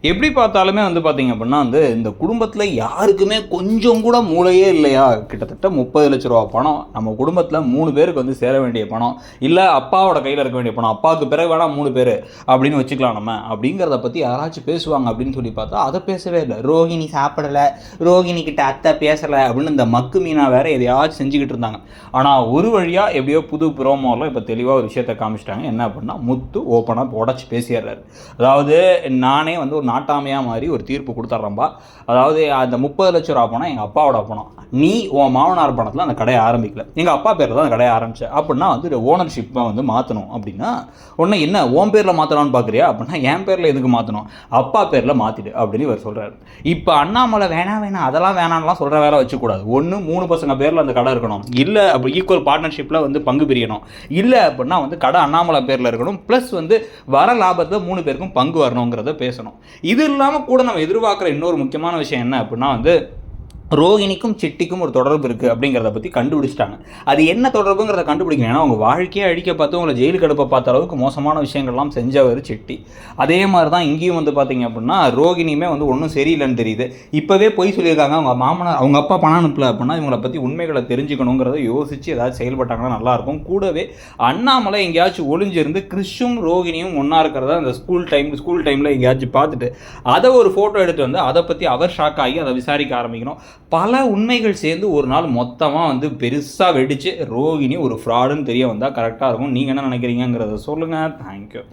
எப்படி பார்த்தாலுமே வந்து பார்த்தீங்க அப்படின்னா இந்த குடும்பத்தில் யாருக்குமே கொஞ்சம் கூட மூளையே இல்லையா? கிட்டத்தட்ட 30 லட்ச ரூபா பணம் நம்ம குடும்பத்தில் 3 பேருக்கு வந்து சேர வேண்டிய பணம், இல்லை அப்பாவோட கையில் இருக்க வேண்டிய பணம், அப்பாவுக்கு பிறகு வேணால் 3 பேர் அப்படின்னு வச்சுக்கலாம் நம்ம, அப்படிங்கிறத பற்றி யாராச்சும் பேசுவாங்க அப்படின்னு சொல்லி பார்த்தா அதை பேசவே இல்லை. ரோஹிணி சாப்பிடலை, ரோஹிணி கிட்ட அத்தை பேசலை அப்படின்னு இந்த மக்கு மீனா வேற எதையாச்சும் செஞ்சுக்கிட்டு இருந்தாங்க. ஆனால் ஒரு வழியாக எப்படியோ புது ப்ரோமோவில் இப்போ தெளிவாக ஒரு விஷயத்தை காமிச்சிட்டாங்க. என்ன அப்படின்னா, முத்து ஓப்பனாக உடச்சி பேசிடுறாரு. அதாவது நானே வந்து ஒரு நாட்டாமையாக மாதிரி ஒரு தீர்ப்பு கொடுத்துட்றேன்பா. அதாவது அந்த 30 லட்ச ரூபா பணம் எங்கள் அப்பாவோட பணம், நீ உன் மாமனார் பணத்தில் அந்த கடையை ஆரம்பிக்கல, எங்கள் அப்பா பேரில் தான் அந்த கடையை ஆரம்பித்தேன் அப்படின்னா வந்து ஓனர்ஷிப்பை வந்து மாற்றணும். அப்படின்னா ஒன்று என்ன உன் பேரில் மாற்றலான்னு பார்க்குறியா? அப்படின்னா என் பேரில் எதுக்கு மாற்றணும், அப்பா பேரில் மாற்றிடு அப்படின்னு இவர் சொல்கிறாரு. இப்போ அண்ணாமலை வேணாம் அதெல்லாம் வேணாம்லாம் சொல்கிற வேலை வச்சுக்கூடாது. ஒன்று 3 பசங்க பேரில் அந்த கடை இருக்கணும், இல்லை அப்படி ஈக்குவல் பார்ட்னர்ஷிப்பில் வந்து பங்கு பிரியணும், இல்லை அப்படின்னா வந்து கடை அண்ணாமலை பேரில் இருக்கணும், ப்ளஸ் வந்து வர லாபத்தில் 3 பேருக்கும் பங்கு வரணுங்கிறத பேசணும். இது இல்லாமல் கூட நம்ம எதிர்பார்க்குற இன்னொரு முக்கியமான விஷயம் என்ன அப்படின்னா வந்து ரோகிணிக்கும் சிட்டிக்கும் ஒரு தொடர்பு இருக்குது அப்படிங்கிறத பற்றி கண்டுபிடிச்சிட்டாங்க. அது என்ன தொடர்புங்கிறத கண்டுபிடிக்கணும். ஏன்னா அவங்க வாழ்க்கையை அழிக்க பார்த்து உங்களை ஜெயிலுக்கு அடுப்ப பார்த்த அளவுக்கு மோசமான விஷயங்கள்லாம் செஞ்சவர் சிட்டி. அதே மாதிரி தான் இங்கேயும் வந்து பார்த்தீங்க அப்படின்னா ரோகிணியுமே வந்து ஒன்றும் சரியில்லைன்னு தெரியுது. இப்போவே பொய் சொல்லியிருக்காங்க. அவங்க மாமனார் அவங்க அப்பா பணம் அனுப்பல அப்படின்னா இவங்களை பற்றி உண்மைகளை தெரிஞ்சுக்கணுங்கிறத யோசித்து ஏதாவது செயல்பட்டாங்கன்னா நல்லாயிருக்கும். கூடவே அண்ணாமலை எங்கேயாச்சும் ஒளிஞ்சிருந்து கிறிஷும் ரோகிணியும் ஒன்றா இருக்கிறத அந்த ஸ்கூல் டைமில் எங்கேயாச்சும் பார்த்துட்டு அதை ஒரு ஃபோட்டோ எடுத்து வந்து அதை பற்றி அவர் ஷாக் ஆகி அதை விசாரிக்க ஆரம்பிக்கணும். பல உண்மைகள் சேர்ந்து ஒரு நாள் மொத்தமாக வந்து பெருசாக வெடித்து ரோகிணி ஒரு ஃப்ராடுன்னு தெரிய வந்தால் கரெக்டாக இருக்கும். நீங்கள் என்ன நினைக்கிறீங்கிறத சொல்லுங்கள். தேங்க்யூ.